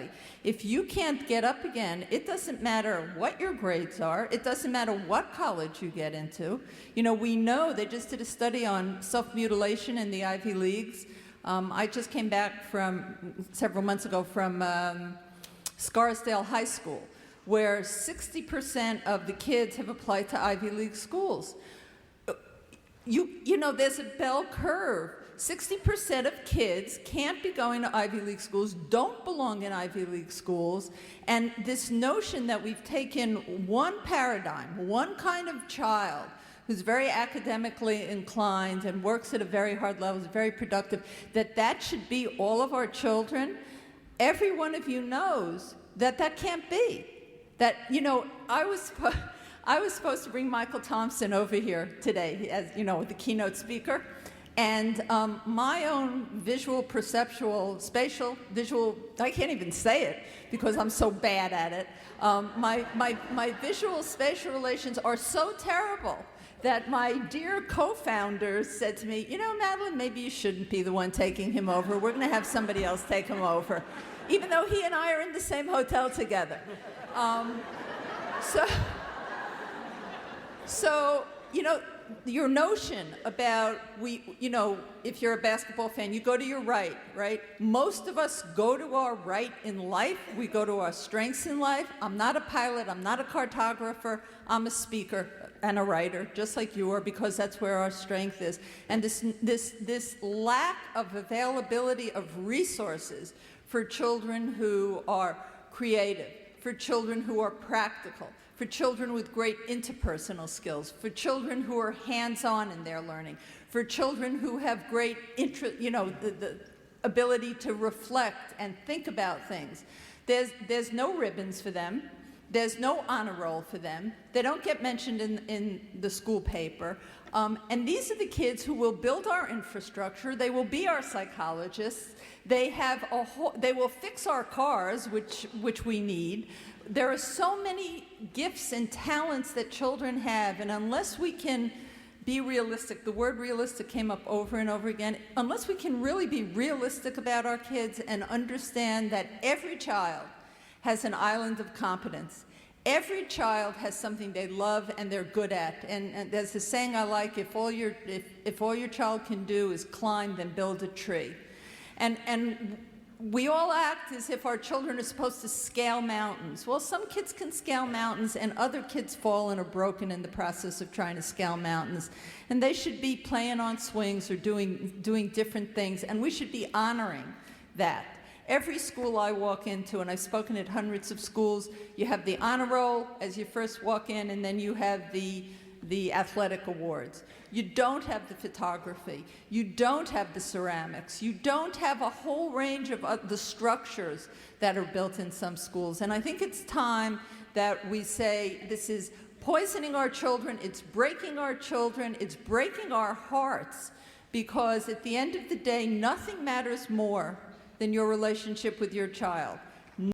anybody. If you can't get up again, it doesn't matter what your grades are. It doesn't matter what college you get into. You know, we know they just did a study on self-mutilation in the Ivy Leagues. I just came back from several months ago from Scarsdale High School, where 60% of the kids have applied to Ivy League schools. You know, there's a bell curve. 60% of kids can't be going to Ivy League schools, don't belong in Ivy League schools, and this notion that we've taken one paradigm, one kind of child who's very academically inclined and works at a very hard level, is very productive, that should be all of our children. Every one of you knows that that can't be. That, you know, I was supposed to bring Michael Thompson over here today as, you know, the keynote speaker. And my own visual, perceptual, spatial, visual, I can't even say it because I'm so bad at it. My visual spatial relations are so terrible that my dear co-founders said to me, you know, Madeline, maybe you shouldn't be the one taking him over. We're going to have somebody else take him over, even though he and I are in the same hotel together. So, you know, your notion about you know, if you're a basketball fan, you go to your right? Most of us go to our right in life. We go to our strengths in life. I'm not a pilot. I'm not a cartographer. I'm a speaker and a writer, just like you are, because that's where our strength is. And this lack of availability of resources for children who are creative, for children who are practical, for children with great interpersonal skills, for children who are hands-on in their learning, for children who have great interest, you know, the ability to reflect and think about things. There's no ribbons for them. There's no honor roll for them. They don't get mentioned in the school paper. And these are the kids who will build our infrastructure. They will be our psychologists. They will fix our cars, which we need. There are so many gifts and talents that children have, and unless we can be realistic, the word realistic came up over and over again, unless we can really be realistic about our kids and understand that every child has an island of competence. Every child has something they love and they're good at. And there's a saying I like, if all your child can do is climb, then build a tree. And we all act as if our children are supposed to scale mountains. Well, some kids can scale mountains and other kids fall and are broken in the process of trying to scale mountains. And they should be playing on swings or doing different things, and we should be honoring that. Every school I walk into, and I've spoken at hundreds of schools, you have the honor roll as you first walk in, and then you have the athletic awards. You don't have the photography. You don't have the ceramics. You don't have a whole range of the structures that are built in some schools. And I think it's time that we say this is poisoning our children, it's breaking our children, it's breaking our hearts, because at the end of the day, nothing matters more than your relationship with your child.